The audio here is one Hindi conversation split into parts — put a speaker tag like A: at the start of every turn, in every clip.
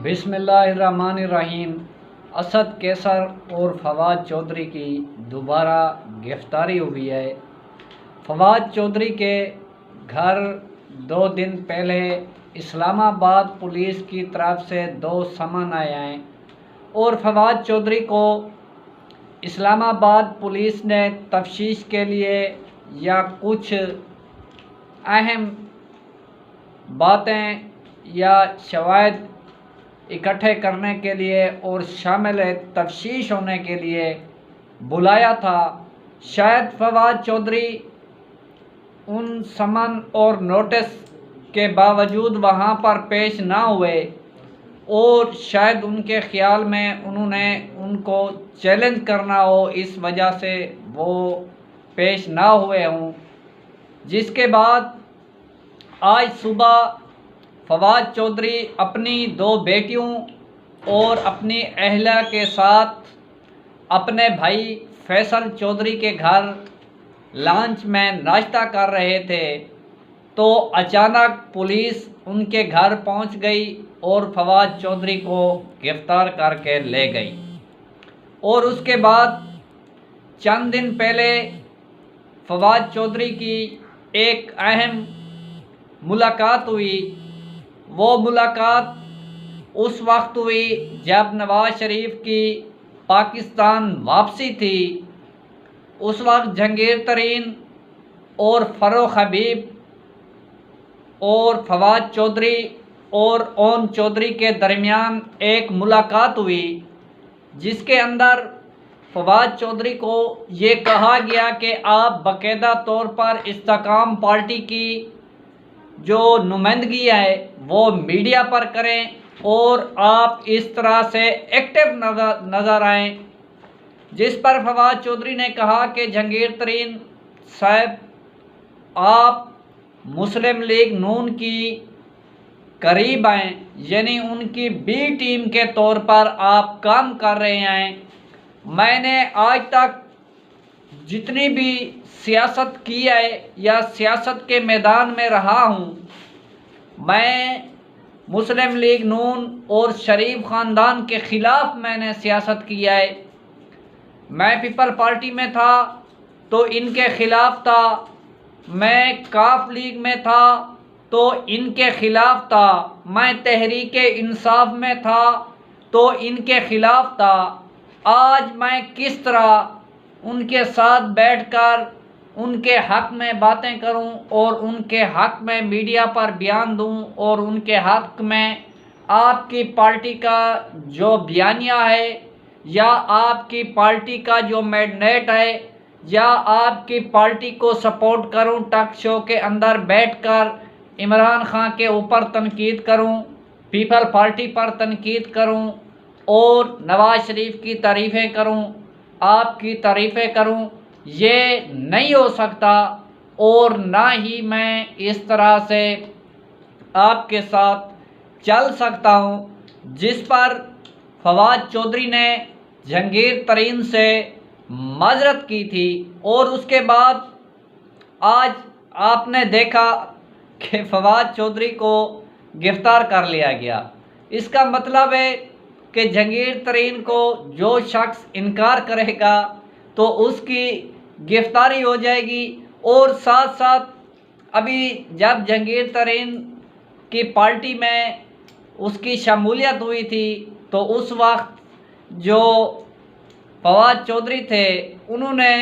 A: बिस्मिल्लाहिर्रहमानिर्रहीम। असद कैसर और फवाद चौधरी की दोबारा गिरफ्तारी हुई है। फवाद चौधरी के घर 2 दिन पहले इस्लामाबाद पुलिस की तरफ से 2 समन आए हैं और फवाद चौधरी को इस्लामाबाद पुलिस ने तफ्तीश के लिए या कुछ अहम बातें या शवाहिद इकट्ठे करने के लिए और शामिल तफ्तीश होने के लिए बुलाया था। शायद फवाद चौधरी उन समन और नोटिस के बावजूद वहाँ पर पेश ना हुए और शायद उनके ख्याल में उन्होंने उनको चैलेंज करना हो, इस वजह से वो पेश ना हुए हों। जिसके बाद आज सुबह फवाद चौधरी अपनी 2 बेटियों और अपनी अहलिया के साथ अपने भाई फैसल चौधरी के घर लंच में नाश्ता कर रहे थे तो अचानक पुलिस उनके घर पहुंच गई और फवाद चौधरी को गिरफ्तार करके ले गई। और उसके बाद चंद दिन पहले फवाद चौधरी की एक अहम मुलाकात हुई। वो मुलाकात उस वक्त हुई जब नवाज शरीफ की पाकिस्तान वापसी थी। उस वक्त जहांगीर तरीन और फ़ारूक हबीब और फवाद चौधरी और ओन चौधरी के दरमियान एक मुलाकात हुई जिसके अंदर फवाद चौधरी को ये कहा गया कि आप बाकायदा तौर पर इस्तेकाम पार्टी की जो नुमाइंदगी है वो मीडिया पर करें और आप इस तरह से एक्टिव नज़र आएँ। जिस पर फवाद चौधरी ने कहा कि जहांगीर तरीन साहब, आप मुस्लिम लीग नून की करीब आएँ, यानी उनकी बी टीम के तौर पर आप काम कर रहे हैं। मैंने आज तक जितनी भी सियासत की है या सियासत के मैदान में रहा हूँ, मैं मुस्लिम लीग नून और शरीफ ख़ानदान के ख़िलाफ़ मैंने सियासत किया है। मैं पीपल पार्टी में था तो इनके ख़िलाफ़ था, मैं काफ लीग में था तो इनके ख़िलाफ़ था, मैं तहरीक इंसाफ में था तो इनके ख़िलाफ़ था। आज मैं किस तरह उनके साथ बैठकर उनके हक़ में बातें करूं और उनके हक़ में मीडिया पर बयान दूं और उनके हक़ में आपकी पार्टी का जो बयानिया है या आपकी पार्टी का जो मैंडेट है या आपकी पार्टी को सपोर्ट करूं, टॉक शो के अंदर बैठकर इमरान खान के ऊपर तनकीद करूं, पीपल पार्टी पर तनकीद करूं और नवाज शरीफ की तारीफ़ें करूं, आपकी तारीफ़ें करूं, ये नहीं हो सकता। और ना ही मैं इस तरह से आपके साथ चल सकता हूं। जिस पर फवाद चौधरी ने जहांगीर तरीन से माजरत की थी और उसके बाद आज आपने देखा कि फवाद चौधरी को गिरफ्तार कर लिया गया। इसका मतलब है कि जहांगीर तरीन को जो शख्स इनकार करेगा तो उसकी गिरफ्तारी हो जाएगी। और साथ साथ अभी जब जहांगीर तरीन की पार्टी में उसकी शमूलियत हुई थी तो उस वक्त जो फवाद चौधरी थे उन्होंने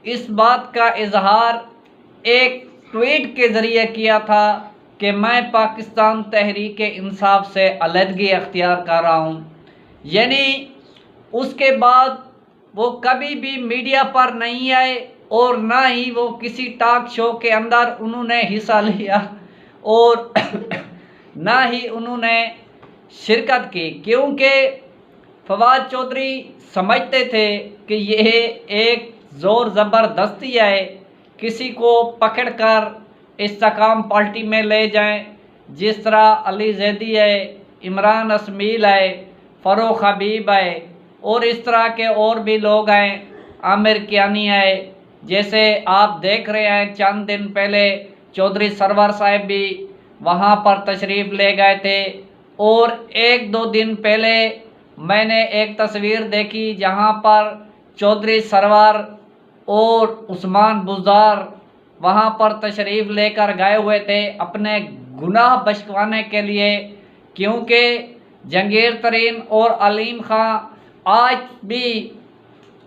A: इस बात का इजहार एक ट्वीट के ज़रिए किया था कि मैं पाकिस्तान तहरीक इंसाफ से अलहदगी अख्तियार कर रहा हूँ। यानी उसके बाद वो कभी भी मीडिया पर नहीं आए और ना ही वो किसी टॉक शो के अंदर उन्होंने हिस्सा लिया और ना ही उन्होंने शिरकत की, क्योंकि फवाद चौधरी समझते थे कि यह एक ज़ोर ज़बरदस्ती है, किसी को पकड़कर इस्तेकाम पार्टी में ले जाएं। जिस तरह अली जैदी है, इमरान असमील है, फ़ारूक हबीब है और इस तरह के और भी लोग हैं, आमिर कियानी है। जैसे आप देख रहे हैं चंद दिन पहले चौधरी सरवर साहब भी वहाँ पर तशरीफ़ ले गए थे और एक दो दिन पहले मैंने एक तस्वीर देखी जहां पर चौधरी सरवर और उस्मान बुज़दार वहां पर तशरीफ़ लेकर गए हुए थे अपने गुनाह बख्शवाने के लिए, क्योंकि जहांगीर तरीन और अलीम खां आज भी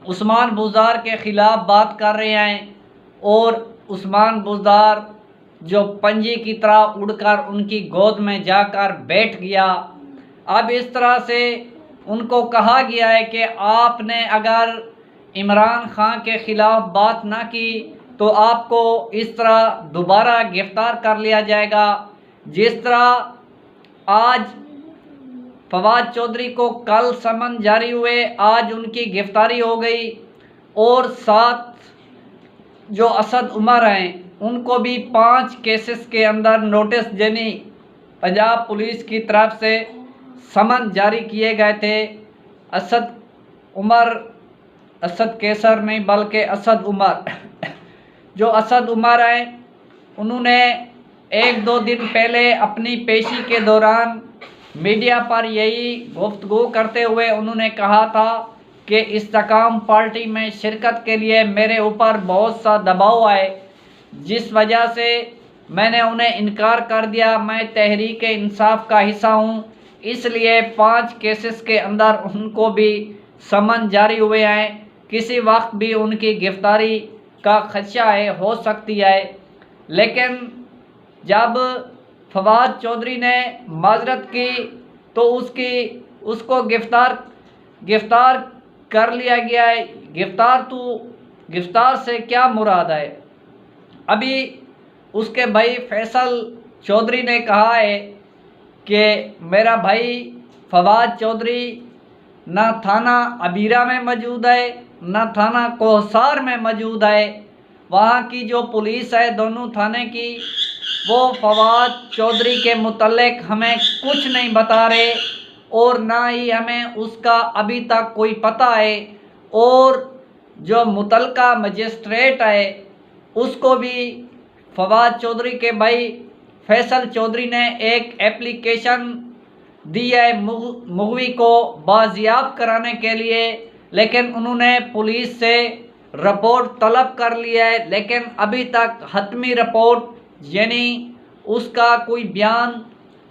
A: उस्मान बुज़दार के ख़िलाफ़ बात कर रहे हैं और उस्मान बुज़दार जो पंजी की तरह उड़कर उनकी गोद में जाकर बैठ गया। अब इस तरह से उनको कहा गया है कि आपने अगर इमरान खान के ख़िलाफ़ बात ना की तो आपको इस तरह दोबारा गिरफ़्तार कर लिया जाएगा। जिस तरह आज फवाद चौधरी को कल समन जारी हुए, आज उनकी गिरफ़्तारी हो गई और साथ जो असद उमर हैं उनको भी 5 केसेस के अंदर नोटिस यानी पंजाब पुलिस की तरफ से समन जारी किए गए थे। असद कैसर नहीं बल्कि असद उमर जो असद उमर हैं उन्होंने एक दो दिन पहले अपनी पेशी के दौरान मीडिया पर यही गुफ्तगू करते हुए उन्होंने कहा था कि इस्तेकाम पार्टी में शिरकत के लिए मेरे ऊपर बहुत सा दबाव आए, जिस वजह से मैंने उन्हें इनकार कर दिया। मैं तहरीक इंसाफ का हिस्सा हूँ, इसलिए 5 केसेस के अंदर उनको भी समन जारी हुए हैं। किसी वक्त भी उनकी गिरफ्तारी का खदशा है, हो सकती है। लेकिन जब फवाद चौधरी ने माजरत की तो उसको गिरफ्तार कर लिया गया है। गिरफ्तार से क्या मुराद है? अभी उसके भाई फैसल चौधरी ने कहा है कि मेरा भाई फवाद चौधरी न थाना अबीरा में मौजूद है न थाना कोहसार में मौजूद है। वहाँ की जो पुलिस है दोनों थाने की, वो फवाद चौधरी के मुतल्लिक हमें कुछ नहीं बता रहे और ना ही हमें उसका अभी तक कोई पता है। और जो मुतल्लिका मजिस्ट्रेट है उसको भी फवाद चौधरी के भाई फैसल चौधरी ने एक एप्लीकेशन दी है मुगवी को बाजियाब कराने के लिए, लेकिन उन्होंने पुलिस से रिपोर्ट तलब कर लिया है, लेकिन अभी तक हतमी रिपोर्ट यानी उसका कोई बयान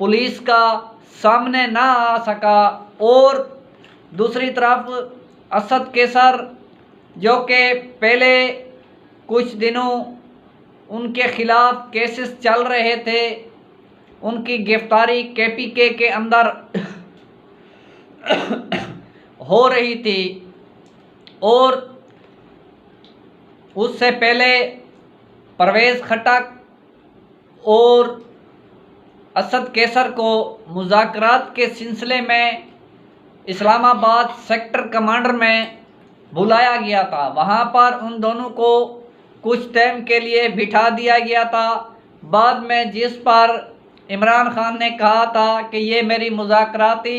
A: पुलिस का सामने ना आ सका। और दूसरी तरफ असद कैसर जो कि पहले कुछ दिनों उनके ख़िलाफ़ केसेस चल रहे थे, उनकी गिरफ्तारी KPK के अंदर हो रही थी और उससे पहले परवेज़ खटक और असद कैसर को मुज़ाकरात के सिलसिले में इस्लामाबाद सेक्टर कमांडर में बुलाया गया था। वहाँ पर उन दोनों को कुछ टाइम के लिए बिठा दिया गया था। बाद में जिस पर इमरान खान ने कहा था कि ये मेरी मुज़ाकराती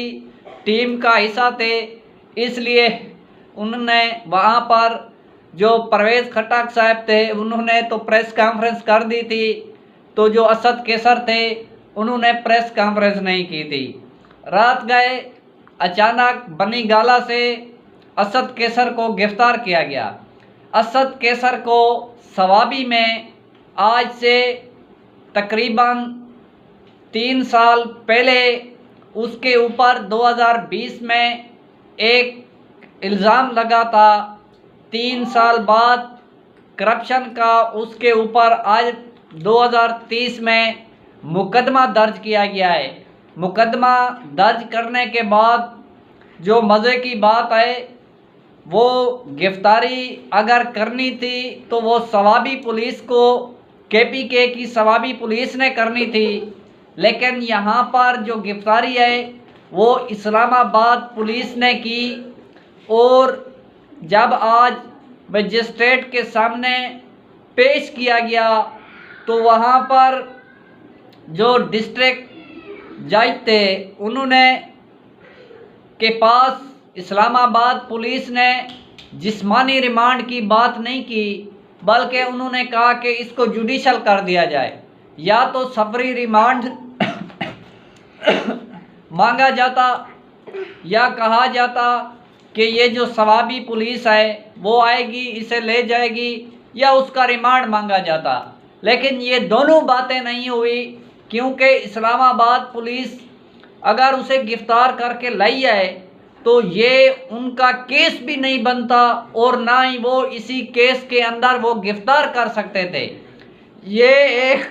A: टीम का हिस्सा थे, इसलिए उन्होंने वहाँ पर जो परवेज़ खटक साहब थे उन्होंने तो प्रेस कॉन्फ्रेंस कर दी थी, तो जो असद कैसर थे उन्होंने प्रेस कॉन्फ्रेंस नहीं की थी। रात गए अचानक बनी गाला से असद कैसर को गिरफ़्तार किया गया। असद कैसर को सवाबी में आज से तकरीबन 3 साल पहले उसके ऊपर 2020 में एक इल्ज़ाम लगा था। 3 साल बाद करप्शन का उसके ऊपर आज 2030 में मुकदमा दर्ज किया गया है। मुकदमा दर्ज करने के बाद जो मज़े की बात है, वो गिरफ्तारी अगर करनी थी तो वो सवाबी पुलिस को KPK की सवाबी पुलिस ने करनी थी, लेकिन यहाँ पर जो गिरफ्तारी है वो इस्लामाबाद पुलिस ने की। और जब आज मजिस्ट्रेट के सामने पेश किया गया तो वहाँ पर जो डिस्ट्रिक्ट जज थे उन्होंने के पास इस्लामाबाद पुलिस ने जिस्मानी रिमांड की बात नहीं की, बल्कि उन्होंने कहा कि इसको जुडिशल कर दिया जाए, या तो सफरी रिमांड मांगा जाता या कहा जाता कि ये जो सवाबी पुलिस है वो आएगी, इसे ले जाएगी, या उसका रिमांड मांगा जाता। लेकिन ये दोनों बातें नहीं हुई, क्योंकि इस्लामाबाद पुलिस अगर उसे गिरफ्तार करके लाई आए तो ये उनका केस भी नहीं बनता और ना ही वो इसी केस के अंदर वो गिरफ्तार कर सकते थे। ये एक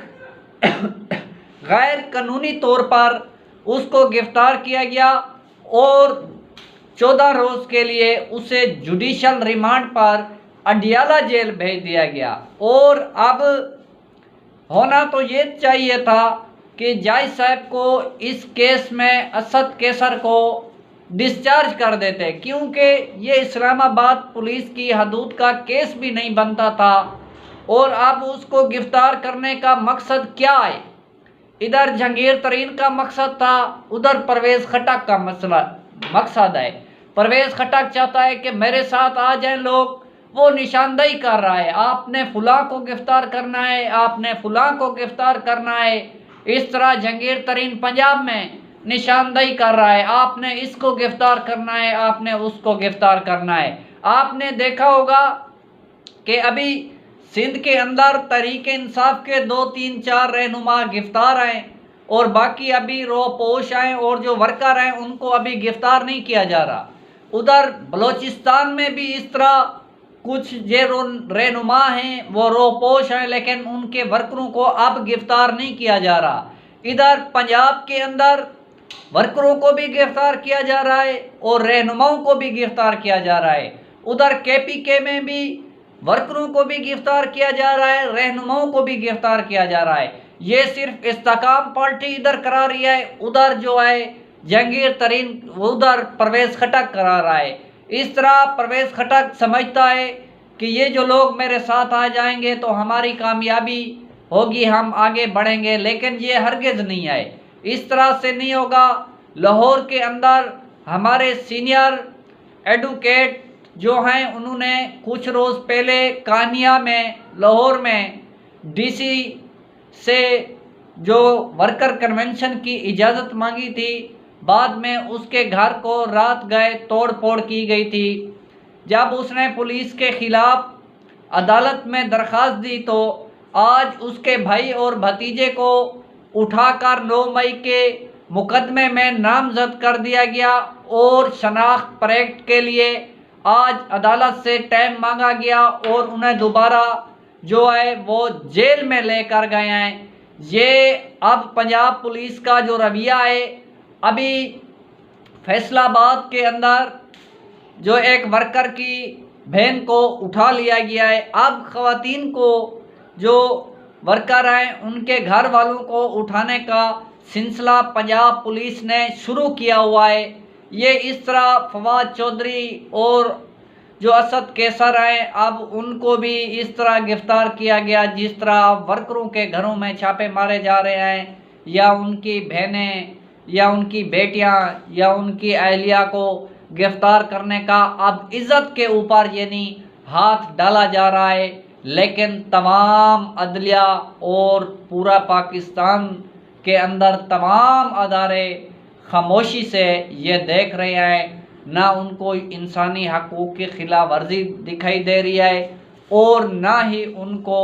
A: गैर कानूनी तौर पर उसको गिरफ्तार किया गया और 14 रोज के लिए उसे जुडिशल रिमांड पर अडियाला जेल भेज दिया गया। और अब होना तो ये चाहिए था कि जज साहब को इस केस में असद कैसर को डिस्चार्ज कर देते, क्योंकि ये इस्लामाबाद पुलिस की हदूद का केस भी नहीं बनता था। और अब उसको गिरफ्तार करने का मकसद क्या है? इधर जहांगीर तरीन का मकसद था, उधर परवेज़ खटक का मकसद है। परवेज़ खटक चाहता है कि मेरे साथ आ जाएं लोग, वो निशानदेही कर रहा है, आपने फुला को गिरफ्तार करना है, आपने फुला को गिरफ्तार करना है। इस तरह जहांगीर तरीन पंजाब में निशानदेही कर रहा है, आपने इसको गिरफ्तार करना है, आपने उसको गिरफ्तार करना है। आपने देखा होगा कि अभी सिंध के अंदर तहरीक इंसाफ के 2-3-4 रहनुमा गिरफ्तार हैं और बाकी अभी रोपोश हैं और जो वर्कर हैं उनको अभी गिरफ्तार नहीं किया जा रहा। उधर बलोचिस्तान में भी इस तरह कुछ जो रहनुमा हैं वो रोपोश हैं, लेकिन उनके वर्करों को अब गिरफ्तार नहीं किया जा रहा। इधर पंजाब के अंदर वर्करों को भी गिरफ्तार किया जा रहा है और रहनुमाओं को भी गिरफ्तार किया जा रहा है। उधर KPK में भी वर्करों को भी गिरफ्तार किया जा रहा है, रहनुमाओं को भी गिरफ्तार किया जा रहा है। ये सिर्फ इस्तेकाम पार्टी इधर करा रही है, उधर जो है जहांगीर तरीन, उधर परवेज़ खटक करा रहा है। इस तरह परवेज़ खटक समझता है कि ये जो लोग मेरे साथ आ जाएंगे तो हमारी कामयाबी होगी, हम आगे बढ़ेंगे, लेकिन ये हरगिज़ नहीं है, इस तरह से नहीं होगा। लाहौर के अंदर हमारे सीनियर एडवोकेट जो हैं उन्होंने कुछ रोज़ पहले कानिया में, लाहौर में DC से जो वर्कर कन्वेंशन की इजाज़त मांगी थी, बाद में उसके घर को रात गए तोड़ फोड़ की गई थी। जब उसने पुलिस के खिलाफ अदालत में दरख्वास्त दी तो आज उसके भाई और भतीजे को उठाकर 9 मई के मुकदमे में नामजद कर दिया गया और शनाख्त परेड के लिए आज अदालत से टाइम मांगा गया और उन्हें दोबारा जो है वो जेल में लेकर गए हैं। ये अब पंजाब पुलिस का जो रवैया है, अभी फैसलाबाद के अंदर जो एक वर्कर की बहन को उठा लिया गया है। अब ख़वातीन को जो वर्कर हैं उनके घर वालों को उठाने का सिलसिला पंजाब पुलिस ने शुरू किया हुआ है। ये इस तरह फवाद चौधरी और जो असद कैसर हैं अब उनको भी इस तरह गिरफ्तार किया गया, जिस तरह वर्करों के घरों में छापे मारे जा रहे हैं, या उनकी बहनें या उनकी बेटियां या उनकी अहलिया को गिरफ्तार करने का अब इज़्ज़त के ऊपर यानी हाथ डाला जा रहा है। लेकिन तमाम अदलिया और पूरा पाकिस्तान के अंदर तमाम अदारे खामोशी से ये देख रहे हैं, ना उनको इंसानी हकूक़ की खिलाफ वर्जी दिखाई दे रही है और ना ही उनको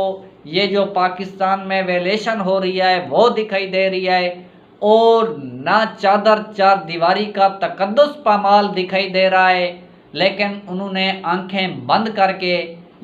A: ये जो पाकिस्तान में वायलेशन हो रही है वो दिखाई दे रही है, और ना चादर चार दीवारी का तकद्दुस पामाल दिखाई दे रहा है। लेकिन उन्होंने आंखें बंद करके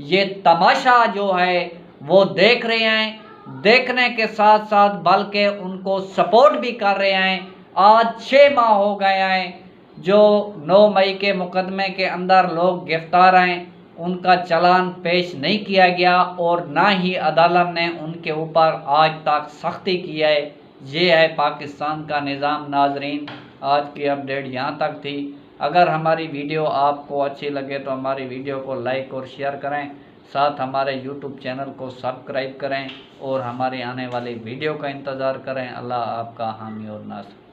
A: ये तमाशा जो है वो देख रहे हैं, देखने के साथ साथ बल्कि उनको सपोर्ट भी कर रहे हैं। आज 6 माह हो गए हैं जो 9 मई के मुकदमे के अंदर लोग गिरफ्तार हैं, उनका चालान पेश नहीं किया गया और ना ही अदालत ने उनके ऊपर आज तक सख्ती की है। ये है पाकिस्तान का निज़ाम। नाजरीन, आज की अपडेट यहाँ तक थी। अगर हमारी वीडियो आपको अच्छी लगे तो हमारी वीडियो को लाइक और शेयर करें, साथ हमारे YouTube चैनल को सब्सक्राइब करें और हमारी आने वाली वीडियो का इंतज़ार करें। अल्लाह आपका हामी और नासर।